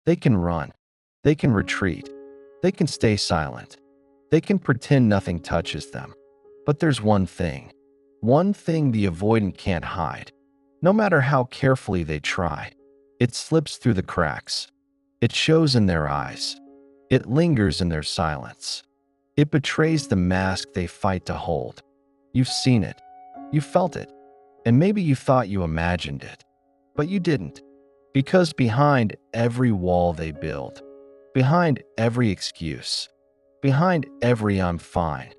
They can run. They can retreat. They can stay silent. They can pretend nothing touches them. But there's one thing the avoidant can't hide. No matter how carefully they try, it slips through the cracks. It shows in their eyes. It lingers in their silence. It betrays the mask they fight to hold. You've seen it. You felt it. And maybe you thought you imagined it. But you didn't. Because behind every wall they build, behind every excuse, behind every "I'm fine,"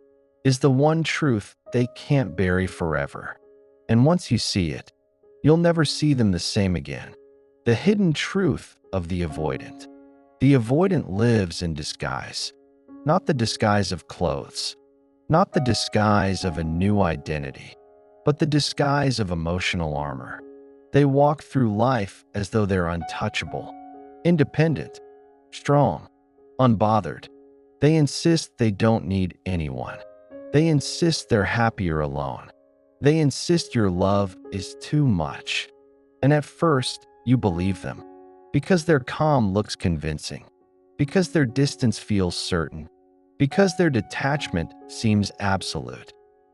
is the one truth they can't bury forever. And once you see it, you'll never see them the same again. The hidden truth of the avoidant. The avoidant lives in disguise. Not the disguise of clothes. Not the disguise of a new identity. But the disguise of emotional armor. They walk through life as though they're untouchable, independent, strong, unbothered. They insist they don't need anyone. They insist they're happier alone. They insist your love is too much. And at first, you believe them. Because their calm looks convincing. Because their distance feels certain. Because their detachment seems absolute.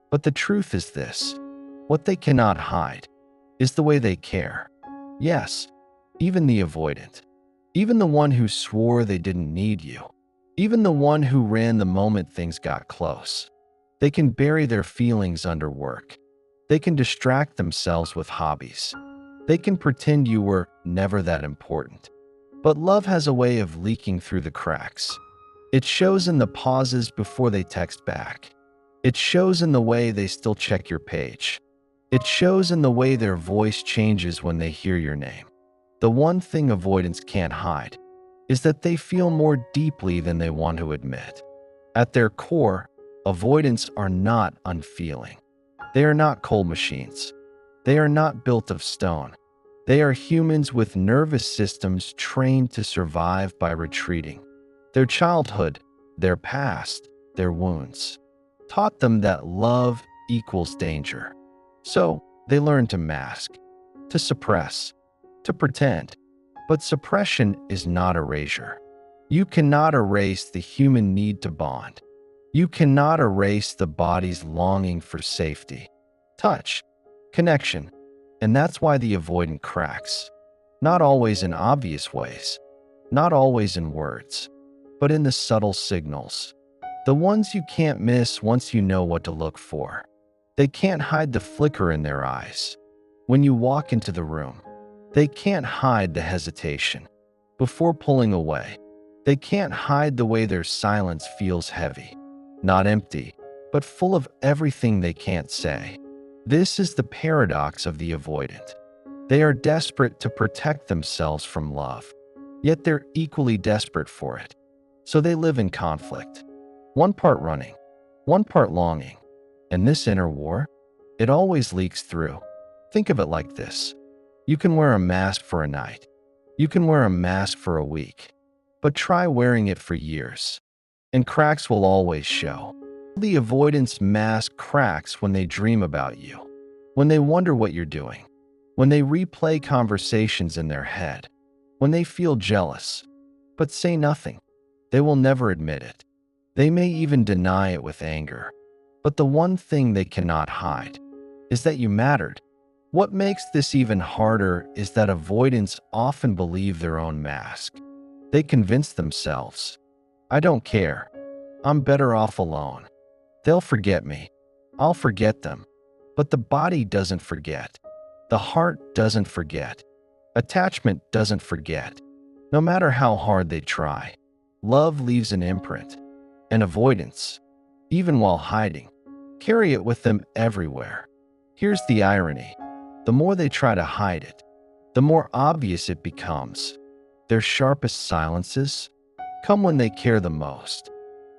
But the truth is this: what they cannot hide is the way they care. Yes, even the avoidant. Even the one who swore they didn't need you. Even the one who ran the moment things got close. They can bury their feelings under work. They can distract themselves with hobbies. They can pretend you were never that important. But love has a way of leaking through the cracks. It shows in the pauses before they text back. It shows in the way they still check your page. It shows in the way their voice changes when they hear your name. The one thing avoidants can't hide is that they feel more deeply than they want to admit. At their core, avoidants are not unfeeling. They are not cold machines. They are not built of stone. They are humans with nervous systems trained to survive by retreating. Their childhood, their past, their wounds taught them that love equals danger. So they learn to mask, to suppress, to pretend. But suppression is not erasure. You cannot erase the human need to bond. You cannot erase the body's longing for safety, touch, connection. And that's why the avoidant cracks. Not always in obvious ways, not always in words, but in the subtle signals. The ones you can't miss once you know what to look for. They can't hide the flicker in their eyes when you walk into the room. They can't hide the hesitation before pulling away. They can't hide the way their silence feels heavy, not empty, but full of everything they can't say. This is the paradox of the avoidant. They are desperate to protect themselves from love, yet they're equally desperate for it. So they live in conflict, one part running, one part longing. And this inner war, it always leaks through. Think of it like this. You can wear a mask for a night. You can wear a mask for a week. But try wearing it for years, and cracks will always show. The avoidance mask cracks when they dream about you, when they wonder what you're doing, when they replay conversations in their head, when they feel jealous, but say nothing. They will never admit it. They may even deny it with anger. But the one thing they cannot hide is that you mattered. What makes this even harder is that avoidants often believe their own mask. They convince themselves, I don't care. I'm better off alone. They'll forget me. I'll forget them. But the body doesn't forget. The heart doesn't forget. Attachment doesn't forget. No matter how hard they try, love leaves an imprint. And avoidance, even while hiding, carry it with them everywhere. Here's the irony. The more they try to hide it, the more obvious it becomes. Their sharpest silences come when they care the most.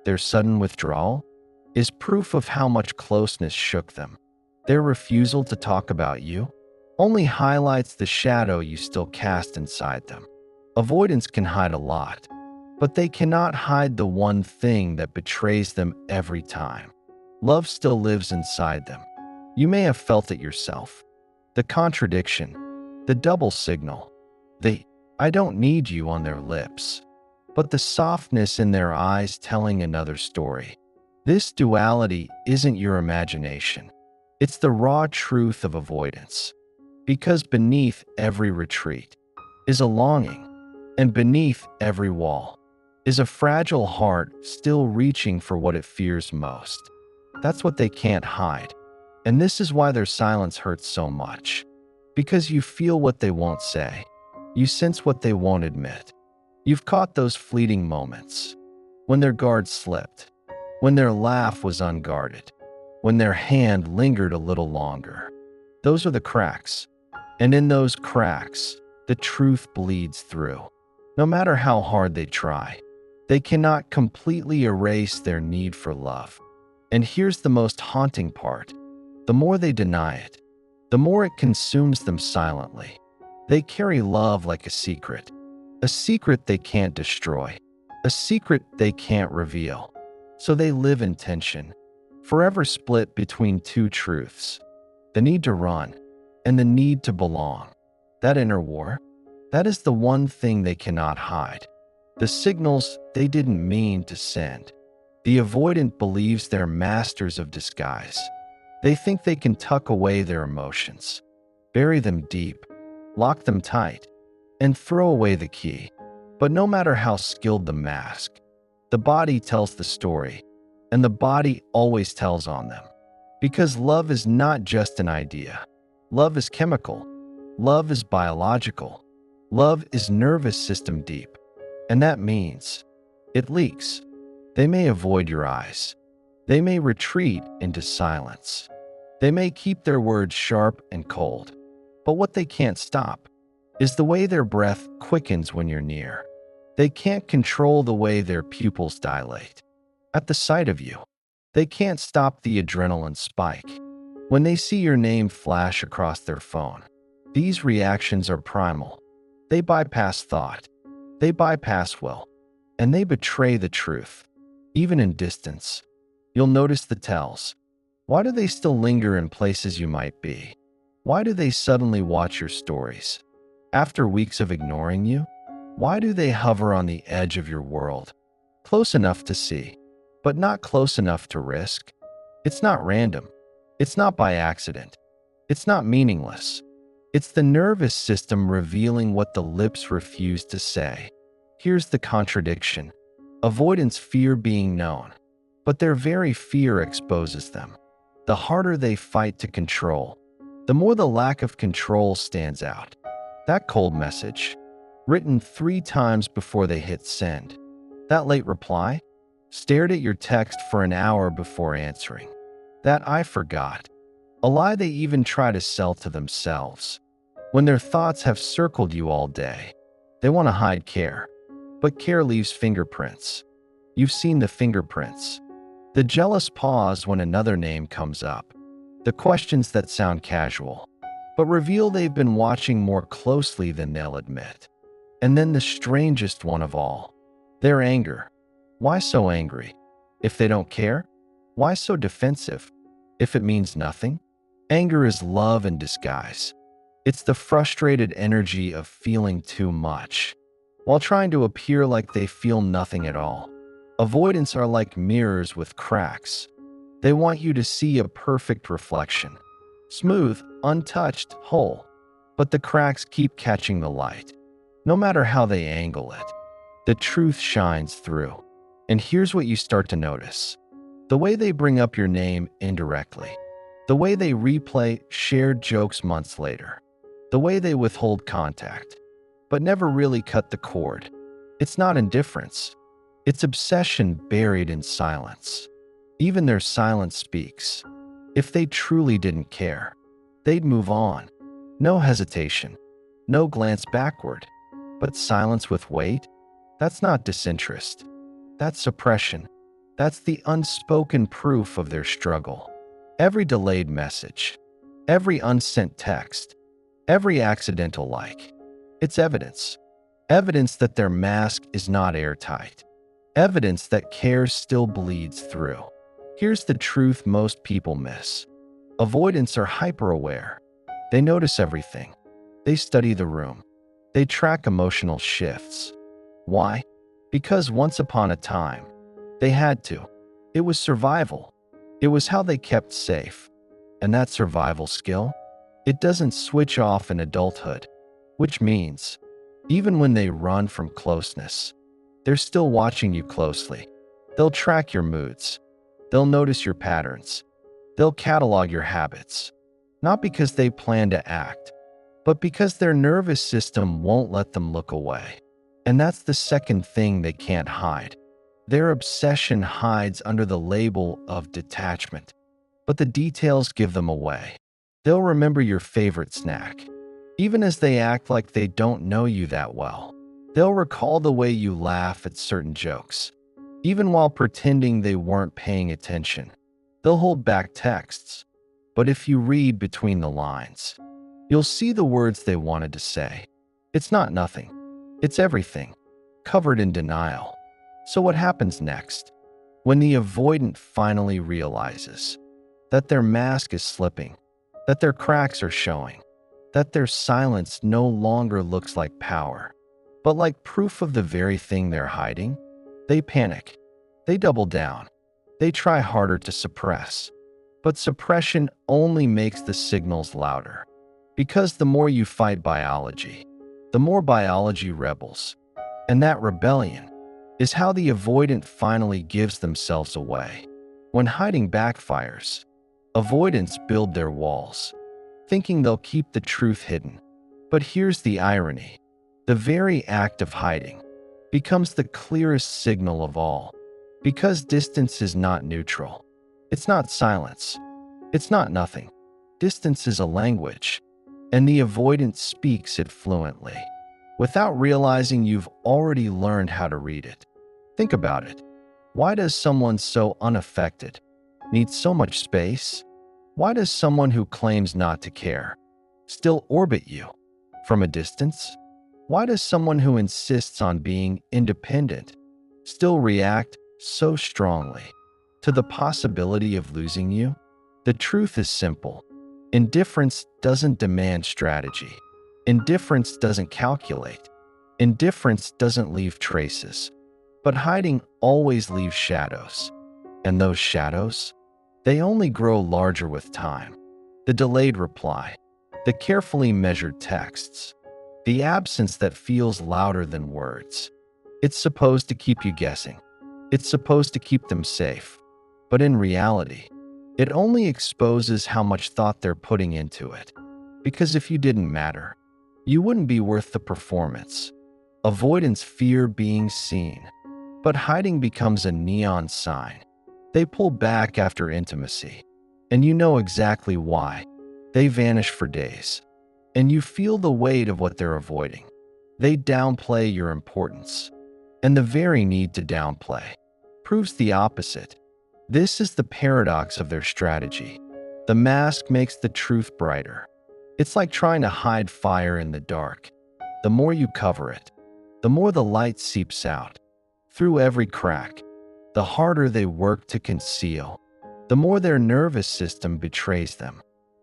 Their sudden withdrawal is proof of how much closeness shook them. Their refusal to talk about you only highlights the shadow you still cast inside them. Avoidance can hide a lot, but they cannot hide the one thing that betrays them every time. Love still lives inside them. You may have felt it yourself. The contradiction, the double signal, the I don't need you on their lips, but the softness in their eyes telling another story. This duality isn't your imagination. It's the raw truth of avoidance. Because beneath every retreat is a longing, and beneath every wall is a fragile heart still reaching for what it fears most. That's what they can't hide. And this is why their silence hurts so much. Because you feel what they won't say. You sense what they won't admit. You've caught those fleeting moments when their guard slipped, when their laugh was unguarded, when their hand lingered a little longer. Those are the cracks. And in those cracks, the truth bleeds through. No matter how hard they try, they cannot completely erase their need for love. And here's the most haunting part. The more they deny it, the more it consumes them silently. They carry love like a secret they can't destroy, a secret they can't reveal. So they live in tension, forever split between two truths, the need to run and the need to belong. That inner war, that is the one thing they cannot hide. The signals they didn't mean to send. The avoidant believes they're masters of disguise. They think they can tuck away their emotions, bury them deep, lock them tight, and throw away the key. But no matter how skilled the mask, the body tells the story, and the body always tells on them. Because love is not just an idea. Love is chemical. Love is biological. Love is nervous system deep. And that means it leaks. They may avoid your eyes. They may retreat into silence. They may keep their words sharp and cold. But what they can't stop is the way their breath quickens when you're near. They can't control the way their pupils dilate at the sight of you. They can't stop the adrenaline spike when they see your name flash across their phone. These reactions are primal. They bypass thought. They bypass will. And they betray the truth. Even in distance, you'll notice the tells. Why do they still linger in places you might be? Why do they suddenly watch your stories? After weeks of ignoring you? Why do they hover on the edge of your world? Close enough to see, but not close enough to risk. It's not random. It's not by accident. It's not meaningless. It's the nervous system revealing what the lips refuse to say. Here's the contradiction. Avoidants fear being known, but their very fear exposes them. The harder they fight to control, the more the lack of control stands out. That cold message, written 3 times before they hit send. That late reply, stared at your text for an hour before answering. That I forgot, a lie they even try to sell to themselves. When their thoughts have circled you all day, they want to hide care. But care leaves fingerprints. You've seen the fingerprints. The jealous pause when another name comes up. The questions that sound casual, but reveal they've been watching more closely than they'll admit. And then the strangest one of all, their anger. Why so angry? If they don't care? Why so defensive? If it means nothing? Anger is love in disguise. It's the frustrated energy of feeling too much, while trying to appear like they feel nothing at all. Avoidants are like mirrors with cracks. They want you to see a perfect reflection. Smooth, untouched, whole. But the cracks keep catching the light. No matter how they angle it, the truth shines through. And here's what you start to notice. The way they bring up your name indirectly. The way they replay shared jokes months later. The way they withhold contact, but never really cut the cord. It's not indifference. It's obsession buried in silence. Even their silence speaks. If they truly didn't care, they'd move on. No hesitation. No glance backward. But silence with weight? That's not disinterest. That's suppression. That's the unspoken proof of their struggle. Every delayed message. Every unsent text. Every accidental like. It's evidence. Evidence that their mask is not airtight. Evidence that care still bleeds through. Here's the truth most people miss. Avoidants are hyper-aware. They notice everything. They study the room. They track emotional shifts. Why? Because once upon a time, they had to. It was survival. It was how they kept safe. And that survival skill, it doesn't switch off in adulthood, which means even when they run from closeness, they're still watching you closely. They'll track your moods. They'll notice your patterns. They'll catalog your habits, not because they plan to act, but because their nervous system won't let them look away. And that's the second thing they can't hide. Their obsession hides under the label of detachment, but the details give them away. They'll remember your favorite snack, even as they act like they don't know you that well. They'll recall the way you laugh at certain jokes, even while pretending they weren't paying attention. They'll hold back texts, but if you read between the lines, you'll see the words they wanted to say. It's not nothing. It's everything, covered in denial. So what happens next? When the avoidant finally realizes that their mask is slipping, that their cracks are showing, that their silence no longer looks like power, but like proof of the very thing they're hiding, they panic. They double down. They try harder to suppress. But suppression only makes the signals louder. Because the more you fight biology, the more biology rebels. And that rebellion is how the avoidant finally gives themselves away. When hiding backfires, avoidants build their walls, thinking they'll keep the truth hidden. But here's the irony. The very act of hiding becomes the clearest signal of all. Because distance is not neutral. It's not silence. It's not nothing. Distance is a language, and the avoidant speaks it fluently, without realizing you've already learned how to read it. Think about it. Why does someone so unaffected need so much space? Why does someone who claims not to care still orbit you from a distance? Why does someone who insists on being independent still react so strongly to the possibility of losing you? The truth is simple. Indifference doesn't demand strategy. Indifference doesn't calculate. Indifference doesn't leave traces. But hiding always leaves shadows. And those shadows, they only grow larger with time. The delayed reply, the carefully measured texts, the absence that feels louder than words. It's supposed to keep you guessing. It's supposed to keep them safe. But in reality, it only exposes how much thought they're putting into it. Because if you didn't matter, you wouldn't be worth the performance. Avoidants fear being seen, but hiding becomes a neon sign. They pull back after intimacy, and you know exactly why. They vanish for days, and you feel the weight of what they're avoiding. They downplay your importance, and the very need to downplay proves the opposite. This is the paradox of their strategy. The mask makes the truth brighter. It's like trying to hide fire in the dark. The more you cover it, the more the light seeps out. Through every crack, the harder they work to conceal, the more their nervous system betrays them.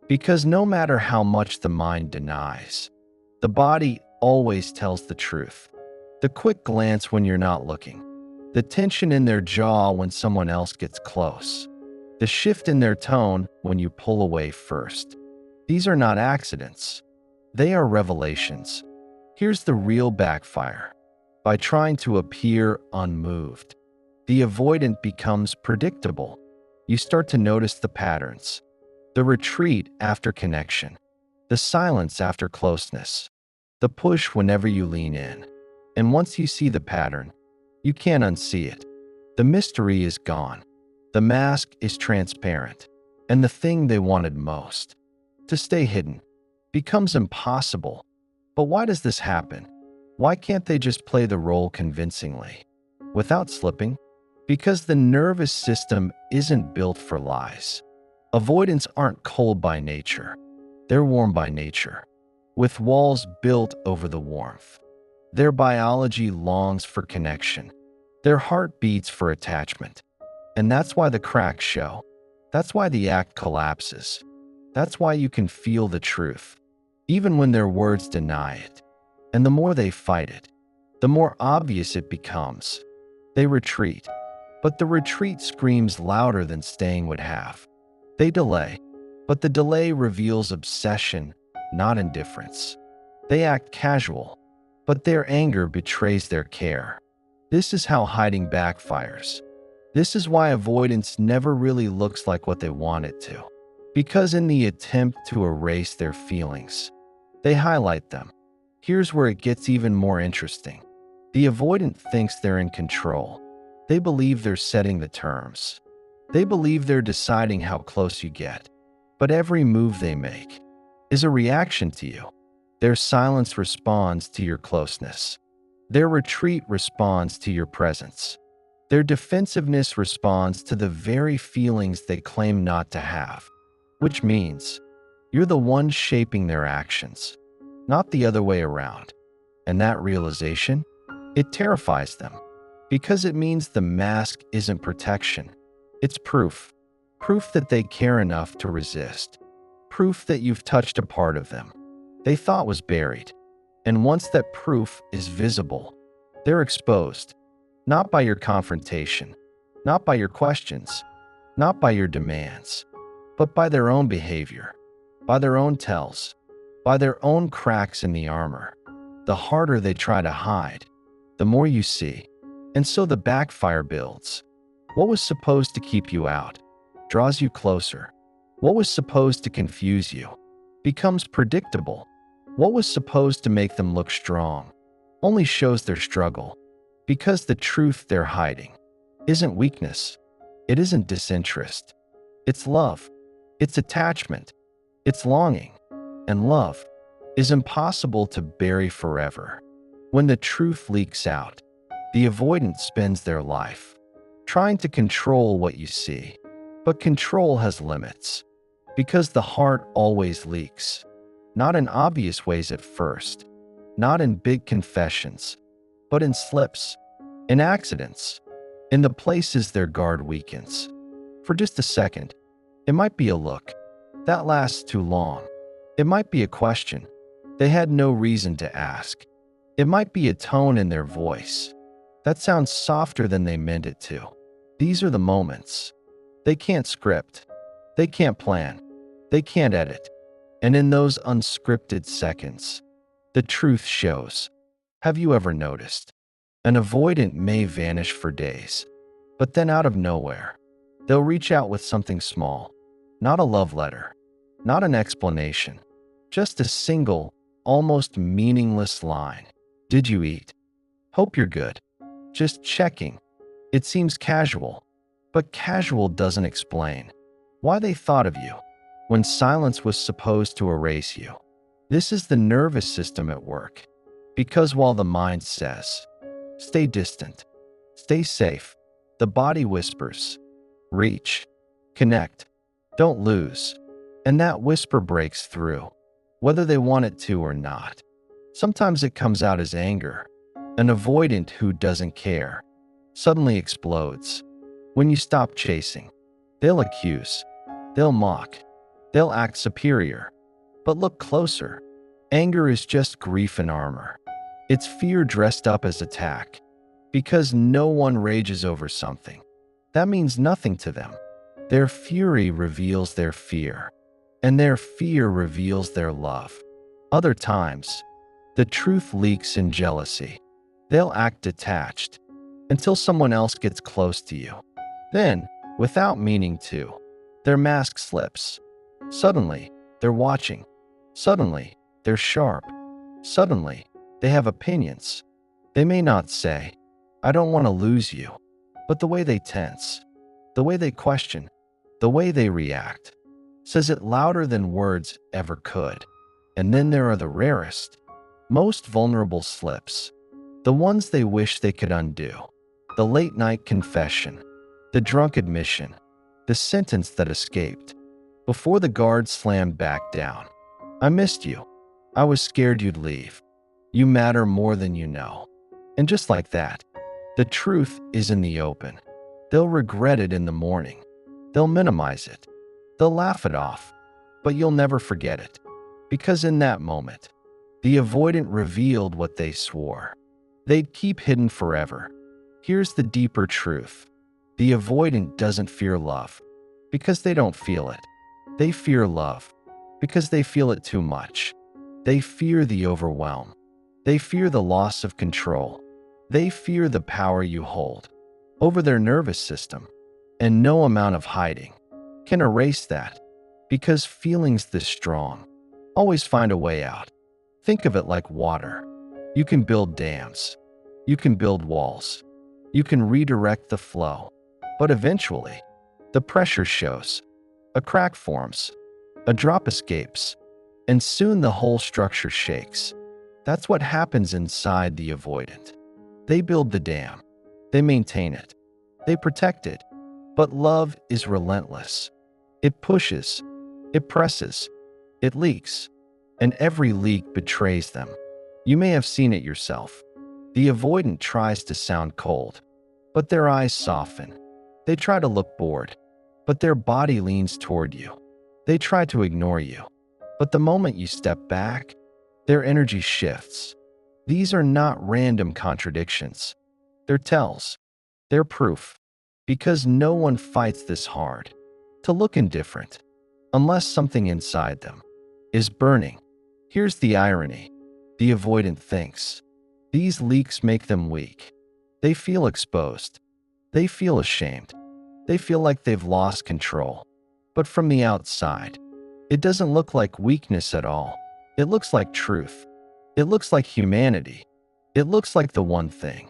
Because no matter how much the mind denies, the body always tells the truth. The quick glance when you're not looking, the tension in their jaw when someone else gets close, the shift in their tone when you pull away first. These are not accidents. They are revelations. Here's the real backfire. By trying to appear unmoved, the avoidant becomes predictable. You start to notice the patterns, the retreat after connection, the silence after closeness, the push whenever you lean in. And once you see the pattern, you can't unsee it. The mystery is gone. The mask is transparent. And the thing they wanted most, to stay hidden, becomes impossible. But why does this happen? Why can't they just play the role convincingly, without slipping? Because the nervous system isn't built for lies. Avoidants aren't cold by nature. They're warm by nature, with walls built over the warmth. Their biology longs for connection. Their heart beats for attachment. And that's why the cracks show. That's why the act collapses. That's why you can feel the truth, even when their words deny it. And the more they fight it, the more obvious it becomes. They retreat, but the retreat screams louder than staying would have. They delay, but the delay reveals obsession, not indifference. They act casual, but their anger betrays their care. This is how hiding backfires. This is why avoidance never really looks like what they want it to. Because in the attempt to erase their feelings, they highlight them. Here's where it gets even more interesting. The avoidant thinks they're in control. They believe they're setting the terms. They believe they're deciding how close you get. But every move they make is a reaction to you. Their silence responds to your closeness. Their retreat responds to your presence. Their defensiveness responds to the very feelings they claim not to have. Which means you're the one shaping their actions, not the other way around. And that realization, it terrifies them. Because it means the mask isn't protection. It's proof. Proof that they care enough to resist. Proof that you've touched a part of them they thought was buried. And once that proof is visible, they're exposed. Not by your confrontation, not by your questions, not by your demands, but by their own behavior, by their own tells, by their own cracks in the armor. The harder they try to hide, the more you see. And so the backfire builds. What was supposed to keep you out draws you closer. What was supposed to confuse you becomes predictable. What was supposed to make them look strong only shows their struggle. Because the truth they're hiding isn't weakness. It isn't disinterest. It's love. It's attachment. It's longing. And love is impossible to bury forever. When the truth leaks out, the avoidant spends their life trying to control what you see. But control has limits. Because the heart always leaks. Not in obvious ways at first. Not in big confessions. But in slips. In accidents. In the places their guard weakens. For just a second. It might be a look. That lasts too long. It might be a question they had no reason to ask. It might be a tone in their voice that sounds softer than they meant it to. These are the moments. They can't script. They can't plan. They can't edit. And in those unscripted seconds, the truth shows. Have you ever noticed? An avoidant may vanish for days, but then out of nowhere, they'll reach out with something small. Not a love letter. Not an explanation. Just a single, almost meaningless line. Did you eat? Hope you're good. Just checking. It seems casual, but casual doesn't explain why they thought of you when silence was supposed to erase you. This is the nervous system at work. Because while the mind says, stay distant, stay safe, the body whispers, reach, connect, don't lose. And that whisper breaks through, whether they want it to or not. Sometimes it comes out as anger. An avoidant who doesn't care suddenly explodes. When you stop chasing, they'll accuse, they'll mock, they'll act superior. But look closer. Anger is just grief in armor. It's fear dressed up as attack. Because no one rages over something that means nothing to them. Their fury reveals their fear, and their fear reveals their love. Other times, the truth leaks in jealousy. They'll act detached until someone else gets close to you. Then, without meaning to, their mask slips. Suddenly, they're watching. Suddenly, they're sharp. Suddenly, they have opinions. They may not say, I don't want to lose you, but the way they tense, the way they question, the way they react, says it louder than words ever could. And then there are the rarest, most vulnerable slips, the ones they wish they could undo. The late night confession, the drunk admission, the sentence that escaped before the guard slammed back down. I missed you. I was scared you'd leave. You matter more than you know. And just like that, the truth is in the open. They'll regret it in the morning. They'll minimize it. They'll laugh it off. But you'll never forget it. Because in that moment, The avoidant revealed what they swore they'd keep hidden forever. Here's the deeper truth. The avoidant doesn't fear love because they don't feel it. They fear love because they feel it too much. They fear the overwhelm. They fear the loss of control. They fear the power you hold over their nervous system. And no amount of hiding can erase that, because feelings this strong always find a way out. Think of it like water. You can build dams. You can build walls. You can redirect the flow. But eventually, the pressure shows. A crack forms. A drop escapes. And soon the whole structure shakes. That's what happens inside the avoidant. They build the dam. They maintain it. They protect it. But love is relentless. It pushes. It presses. It leaks. And every leak betrays them. You may have seen it yourself. The avoidant tries to sound cold, but their eyes soften. They try to look bored, but their body leans toward you. They try to ignore you, but the moment you step back, their energy shifts. These are not random contradictions. They're tells. They're proof. Because no one fights this hard to look indifferent unless something inside them is burning. Here's the irony. The avoidant thinks these leaks make them weak. They feel exposed. They feel ashamed. They feel like they've lost control. But from the outside, it doesn't look like weakness at all. It looks like truth. It looks like humanity. It looks like the one thing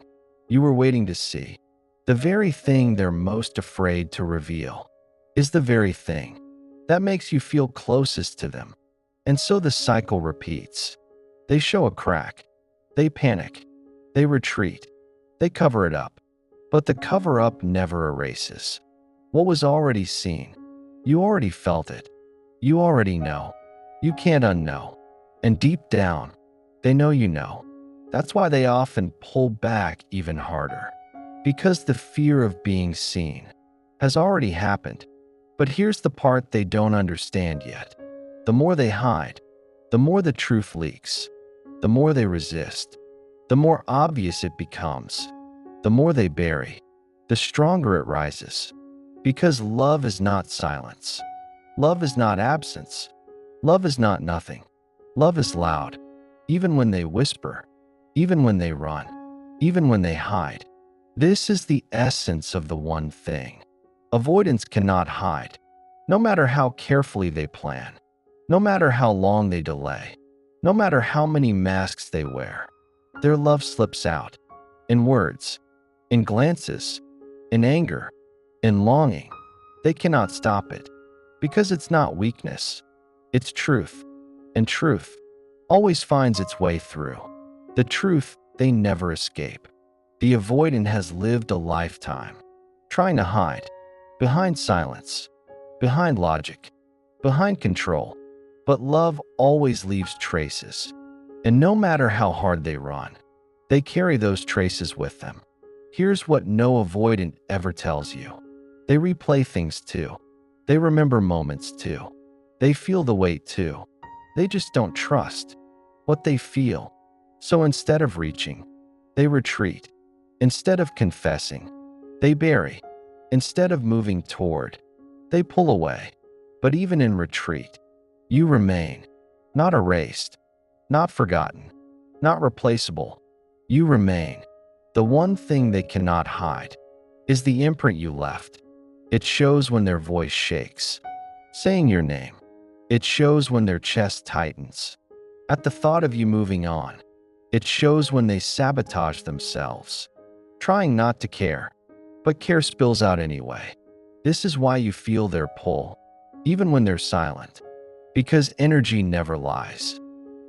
you were waiting to see. The very thing they're most afraid to reveal is the very thing that makes you feel closest to them. And so the cycle repeats. They show a crack. They panic. They retreat. They cover it up. But the cover-up never erases what was already seen. You already felt it. You already know. You can't unknow. And deep down, they know you know. That's why they often pull back even harder. Because the fear of being seen has already happened. But here's the part they don't understand yet. The more they hide, the more the truth leaks. The more they resist, the more obvious it becomes. The more they bury, the stronger it rises. Because love is not silence. Love is not absence. Love is not nothing. Love is loud. Even when they whisper, even when they run, even when they hide. This is the essence of the one thing. Avoidants cannot hide, no matter how carefully they plan, no matter how long they delay, no matter how many masks they wear. Their love slips out, in words, in glances, in anger, in longing. They cannot stop it, because it's not weakness, it's truth. And truth always finds its way through. The truth they never escape. The avoidant has lived a lifetime trying to hide, behind silence, behind logic, behind control. But love always leaves traces. And no matter how hard they run, they carry those traces with them. Here's what no avoidant ever tells you. They replay things too. They remember moments too. They feel the weight too. They just don't trust what they feel. So instead of reaching, they retreat. Instead of confessing, they bury. Instead of moving toward, they pull away. But even in retreat, you remain, not erased, not forgotten, not replaceable. You remain. The one thing they cannot hide is the imprint you left. It shows when their voice shakes, saying your name. It shows when their chest tightens at the thought of you moving on. It shows when they sabotage themselves, trying not to care, but care spills out anyway. This is why you feel their pull, even when they're silent. Because energy never lies.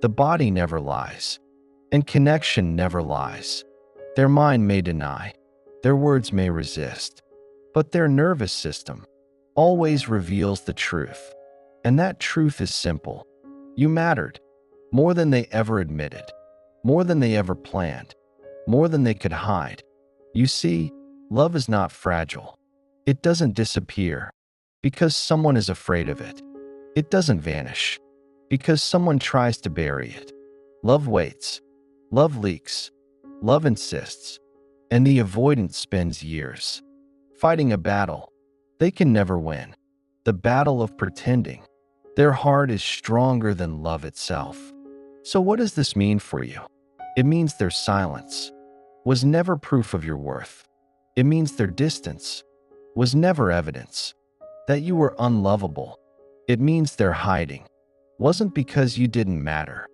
The body never lies. And connection never lies. Their mind may deny. Their words may resist. But their nervous system always reveals the truth. And that truth is simple. You mattered. More than they ever admitted. More than they ever planned. More than they could hide. You see, love is not fragile. It doesn't disappear because someone is afraid of it. It doesn't vanish because someone tries to bury it. Love waits. Love leaks. Love insists. And the avoidant spends years fighting a battle they can never win. The battle of pretending their heart is stronger than love itself. So what does this mean for you? It means their silence was never proof of your worth. It means their distance was never evidence that you were unlovable. It means their hiding wasn't because you didn't matter.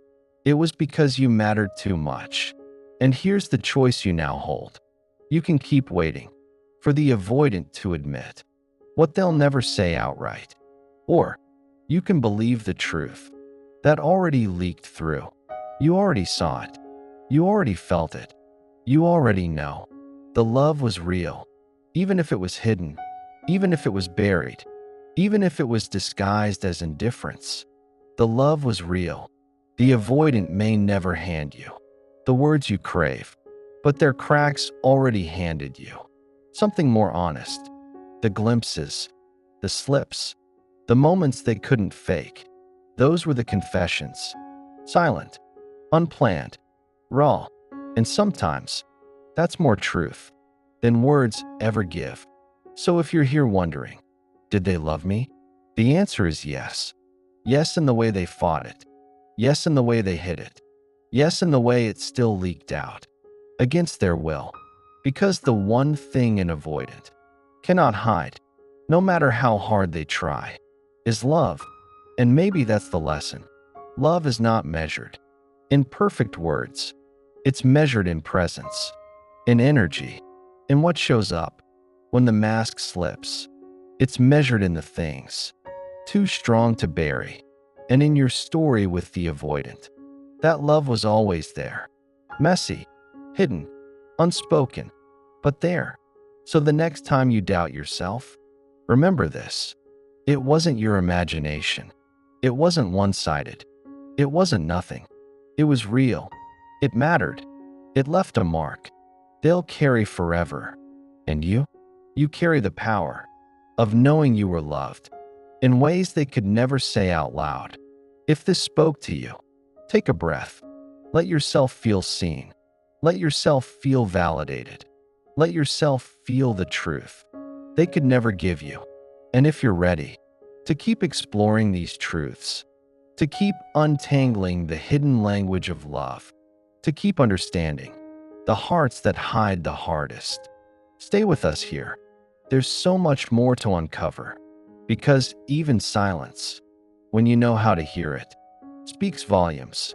It was because you mattered too much. And here's the choice you now hold. You can keep waiting for the avoidant to admit what they'll never say outright. Or you can believe the truth that already leaked through. You already saw it. You already felt it. You already know. The love was real, even if it was hidden, even if it was buried, even if it was disguised as indifference. The love was real. The avoidant may never hand you the words you crave, but their cracks already handed you something more honest. The glimpses, the slips, the moments they couldn't fake. Those were the confessions. Silent, unplanned, raw, and sometimes that's more truth than words ever give. So if you're here wondering, did they love me? The answer is yes. Yes in the way they fought it. Yes in the way they hid it. Yes in the way it still leaked out. Against their will. Because the one thing an avoidant cannot hide, no matter how hard they try, is love. And maybe that's the lesson. Love is not measured in perfect words. It's measured in presence, in energy, in what shows up when the mask slips. It's measured in the things too strong to bury. And in your story with the avoidant, that love was always there. Messy, hidden, unspoken, but there. So the next time you doubt yourself, remember this. It wasn't your imagination. It wasn't one-sided. It wasn't nothing. It was real. It mattered. It left a mark they'll carry forever. And you? You carry the power of knowing you were loved in ways they could never say out loud. If this spoke to you, take a breath. Let yourself feel seen. Let yourself feel validated. Let yourself feel the truth they could never give you. And if you're ready to keep exploring these truths, to keep untangling the hidden language of love, to keep understanding the hearts that hide the hardest, stay with us here. There's so much more to uncover, because even silence, when you know how to hear it, speaks volumes.